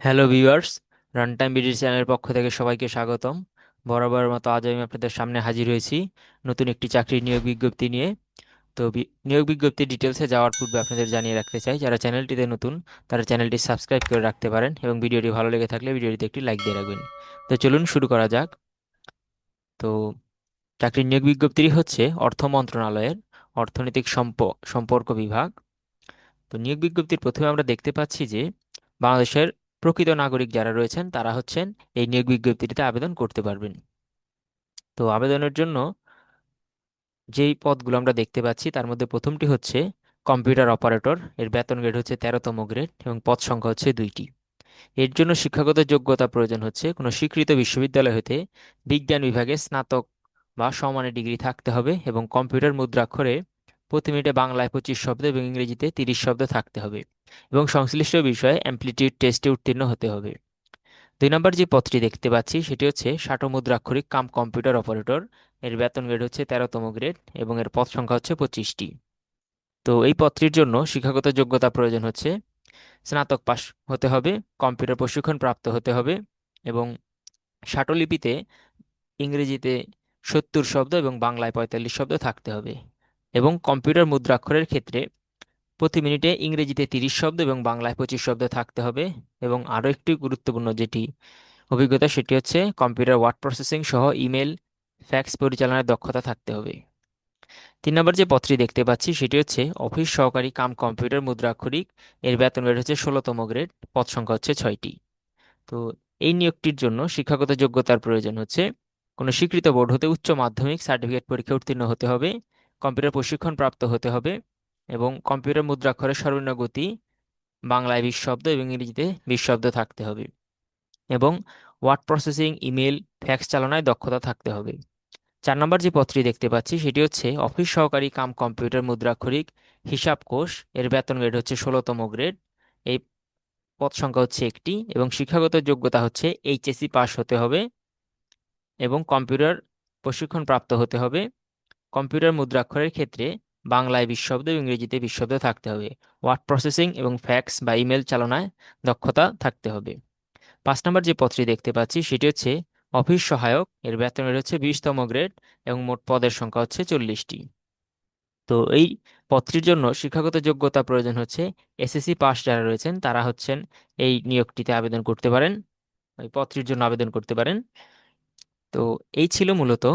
Hello viewers, run time BD চ্যানেলের পক্ষ থেকে সবাইকে স্বাগতম। বরাবরের মতো আজ আমি আপনাদের সামনে হাজির হয়েছি নতুন একটি চাকরির নিয়োগ বিজ্ঞপ্তি নিয়ে। তো নিয়োগ বিজ্ঞপ্তির ডিটেলসে যাওয়ার পূর্বে আপনাদের জানিয়ে রাখতে চাই, যারা চ্যানেলটিতে নতুন তারা চ্যানেলটি সাবস্ক্রাইব করে রাখতে পারেন এবং ভিডিওটি ভালো লেগে থাকলে ভিডিওটিতে একটি লাইক দিয়ে রাখবেন। তো চলুন শুরু করা যাক। তো চাকরির নিয়োগ বিজ্ঞপ্তিটি হচ্ছে অর্থ মন্ত্রণালয়ের অর্থনৈতিক সম্পর্ক বিভাগ। তো নিয়োগ বিজ্ঞপ্তির প্রথমে আমরা দেখতে পাচ্ছি যে বাংলাদেশের প্রকৃত নাগরিক যারা রয়েছেন তারা হচ্ছেন এই নিয়োগ বিজ্ঞপ্তিটিতে আবেদন করতে পারবেন। তো আবেদনের জন্য যেই পদগুলো আমরা দেখতে পাচ্ছি তার মধ্যে প্রথমটি হচ্ছে কম্পিউটার অপারেটর। এর বেতন গ্রেড হচ্ছে 13তম গ্রেড এবং পদ সংখ্যা হচ্ছে 2টি। এর জন্য শিক্ষাগত যোগ্যতা প্রয়োজন হচ্ছে কোনো স্বীকৃত বিশ্ববিদ্যালয় হতে বিজ্ঞান বিভাগে স্নাতক বা সমমানের ডিগ্রি থাকতে হবে এবং কম্পিউটার মুদ্রাক্ষরে প্রতি মিনিটে বাংলায় 25 শব্দ এবং ইংরেজিতে 30 শব্দ থাকতে হবে এবং সংশ্লিষ্ট বিষয়ে অ্যামপ্লিটিউড টেস্টে উত্তীর্ণ হতে হবে। 2 নম্বর যে পদটি দেখতে পাচ্ছি সেটি হচ্ছে ষাট মুদ্রাক্ষরিক কাম কম্পিউটার অপারেটর। এর বেতন গ্রেড হচ্ছে 13তম গ্রেড এবং এর পদ সংখ্যা হচ্ছে 25টি। তো এই পদটির জন্য শিক্ষাগত যোগ্যতা প্রয়োজন হচ্ছে স্নাতক পাশ হতে হবে, কম্পিউটার প্রশিক্ষণ প্রাপ্ত হতে হবে এবং ষাটলিপিতে ইংরেজিতে 70 শব্দ এবং বাংলায় 45 শব্দ থাকতে হবে এবং কম্পিউটার মুদ্রাক্ষরের ক্ষেত্রে প্রতি মিনিটে ইংরেজিতে 30 শব্দ এবং বাংলায় 25 শব্দ থাকতে হবে এবং আরও একটি গুরুত্বপূর্ণ যেটি অভিজ্ঞতা সেটি হচ্ছে কম্পিউটার ওয়ার্ড প্রসেসিং সহ ইমেল ফ্যাক্স পরিচালনার দক্ষতা থাকতে হবে। 3 নম্বর যে পদটি দেখতে পাচ্ছি সেটি হচ্ছে অফিস সহকারী কাম কম্পিউটার মুদ্রাক্ষরিক। এর বেতন গ্রেড হচ্ছে 16তম গ্রেড, পদ সংখ্যা হচ্ছে 6টি। তো এই নিয়োগটির জন্য শিক্ষাগত যোগ্যতার প্রয়োজন হচ্ছে কোনো স্বীকৃত বোর্ড হতে উচ্চ মাধ্যমিক সার্টিফিকেট পরীক্ষা উত্তীর্ণ হতে হবে, কম্পিউটার প্রশিক্ষণ প্রাপ্ত হতে হবে এবং কম্পিউটার মুদ্রাক্ষরের সর্বনিম্ন গতি বাংলায় 20 শব্দ এবং ইংরেজিতে 20 শব্দ থাকতে হবে এবং ওয়ার্ড প্রসেসিং ইমেল ফ্যাক্স চালনায় দক্ষতা থাকতে হবে। 4 নম্বর যে পদটি দেখতে পাচ্ছি সেটি হচ্ছে অফিস সহকারী কাম কম্পিউটার মুদ্রাক্ষরিক হিসাব কোষ। এর বেতন গ্রেড হচ্ছে 16তম গ্রেড। এই পদ সংখ্যা হচ্ছে 1টি এবং শিক্ষাগত যোগ্যতা হচ্ছে এইচএসসি পাস হতে হবে এবং কম্পিউটার প্রশিক্ষণ প্রাপ্ত হতে হবে। কম্পিউটার মুদ্রাক্ষরের ক্ষেত্রে বাংলায় 20 শব্দ এবং ইংরেজিতে 20 শব্দ থাকতে হবে। ওয়ার্ড প্রসেসিং এবং ফ্যাক্স বা ইমেল চালনায় দক্ষতা থাকতে হবে। 5 নম্বর যে পদটি দেখতে পাচ্ছি সেটি হচ্ছে অফিস সহায়ক। এর বেতন রেট হচ্ছে 20তম গ্রেড এবং মোট পদের সংখ্যা হচ্ছে 40টি। তো এই পদটির জন্য শিক্ষাগত যোগ্যতা প্রয়োজন হচ্ছে এসএসসি পাস যারা রয়েছেন তারা হচ্ছেন এই নিয়োগটিতে আবেদন করতে পারেন, এই পদটির জন্য আবেদন করতে পারেন। তো এই ছিল মূলত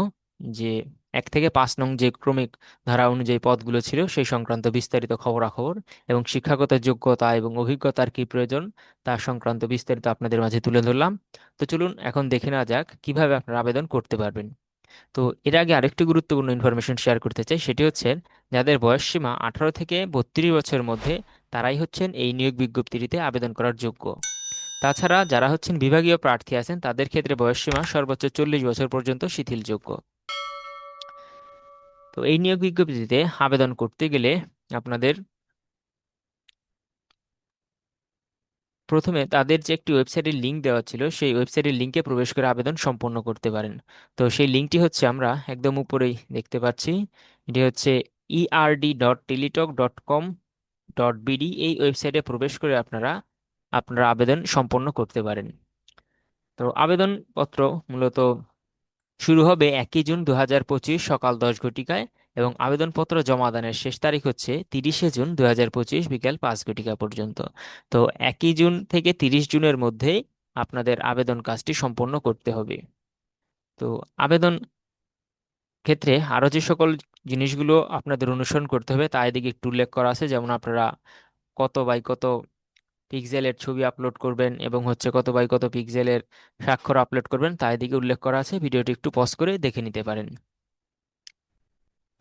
যে 1 থেকে 5 নং যে ক্রমিক ধারা অনুযায়ী পদগুলো ছিল সেই সংক্রান্ত বিস্তারিত খবরাখবর এবং শিক্ষাগত যোগ্যতা এবং অভিজ্ঞতার কি প্রয়োজন তার সংক্রান্ত বিস্তারিত আপনাদের মাঝে তুলে ধরলাম। তো চলুন এখন দেখে নেওয়া যাক কিভাবে আপনারা আবেদন করতে পারবেন। তো এর আগে আরেকটি গুরুত্বপূর্ণ ইনফরমেশন শেয়ার করতে চাই, সেটি হচ্ছে যাদের বয়স সীমা 18 থেকে 32 বছরের মধ্যে তারাই হচ্ছেন এই নিয়োগ বিজ্ঞপ্তিটিতে আবেদন করার যোগ্য। তাছাড়া যারা হচ্ছেন বিভাগীয় প্রার্থী আছেন তাদের ক্ষেত্রে বয়সসীমা সর্বোচ্চ 40 বছর পর্যন্ত শিথিলযোগ্য। তো এই নিয়োগ বিজ্ঞপ্তিতে আবেদন করতে গেলে আপনাদের প্রথমে তাদের যে একটি ওয়েবসাইটের লিংক দেওয়া ছিল সেই ওয়েবসাইটের লিংকে প্রবেশ করে আবেদন সম্পন্ন করতে পারেন। তো সেই লিংকটি হচ্ছে আমরা একদম উপরেই দেখতে পাচ্ছি, এটি হচ্ছে erd.teletalk.com.bd। এই ওয়েবসাইটে প্রবেশ করে আপনারা আপনারা আবেদন সম্পন্ন করতে পারেন। তো আবেদনপত্র মূলত শুরু হবে 1 জুন 2025 সকাল 10 ঘটিকায় এবং আবেদনপত্র জমা দানের শেষ তারিখ হচ্ছে 30 জুন 2025 বিকেল 5 ঘটিকা পর্যন্ত। তো 1 জুন থেকে 30 জুনের মধ্যে আপনাদের আবেদন কাজটি সম্পন্ন করতে হবে। তো আবেদন ক্ষেত্রে আরও যে সকল জিনিসগুলো আপনাদের অনুসরণ করতে হবে তা এদিকে একটু উল্লেখ করা আছে, যেমন আপনারা কত বাই কত পিক্সেলের ছবি আপলোড করবেন এবং হচ্ছে কত বাই কত পিক্সেলের স্বাক্ষর আপলোড করবেন তা এদিকে উল্লেখ করা আছে, ভিডিওটি একটু পজ করে দেখে নিতে পারেন।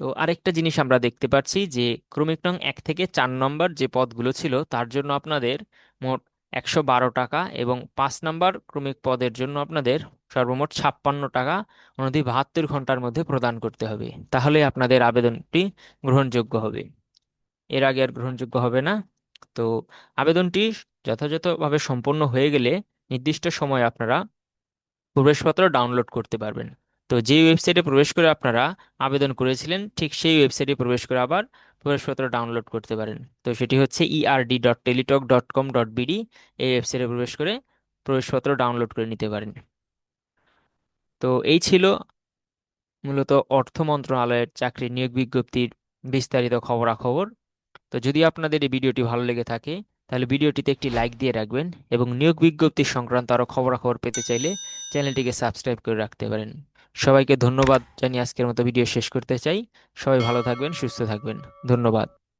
তো আরেকটা জিনিস আমরা দেখতে পাচ্ছি যে ক্রমিক নং 1 থেকে 4 নম্বর যে পদগুলো ছিল তার জন্য আপনাদের মোট 112 টাকা এবং 5 নম্বর ক্রমিক পদের জন্য আপনাদের সর্বমোট 56 টাকা 72 ঘন্টার মধ্যে প্রদান করতে হবে, তাহলে আপনাদের আবেদনটি গ্রহণযোগ্য হবে। এর আগে আর গ্রহণযোগ্য হবে না। তো আবেদনটি যথাযথভাবে সম্পন্ন হয়ে গেলে নির্দিষ্ট সময় আপনারা প্রবেশপত্র ডাউনলোড করতে পারবেন। তো যে ওয়েবসাইটে প্রবেশ করে আপনারা আবেদন করেছিলেন ঠিক সেই ওয়েবসাইটে প্রবেশ করে আবার প্রবেশপত্র ডাউনলোড করতে পারেন। তো সেটি হচ্ছে erd.teletalk.com.bd। এই ওয়েবসাইটে প্রবেশ করে প্রবেশপত্র ডাউনলোড করে নিতে পারেন। তো এই ছিল মূলত অর্থ মন্ত্রণালয়ের চাকরি নিয়োগ বিজ্ঞপ্তির বিস্তারিত খবরাখবর। তো যদি আপনাদের এই ভিডিওটি ভালো লেগে থাকে তাহলে ভিডিওটিতে একটি লাইক দিয়ে রাখবেন, এবং নিয়োগ বিজ্ঞপ্তি সংক্রান্ত আরও খবরাখবর পেতে চাইলে চ্যানেলটিকে সাবস্ক্রাইব করে রাখতে পারেন। সবাইকে ধন্যবাদ জানিয়ে আজকের মতো ভিডিও শেষ করতে চাই। সবাই ভালো থাকবেন, সুস্থ থাকবেন। ধন্যবাদ।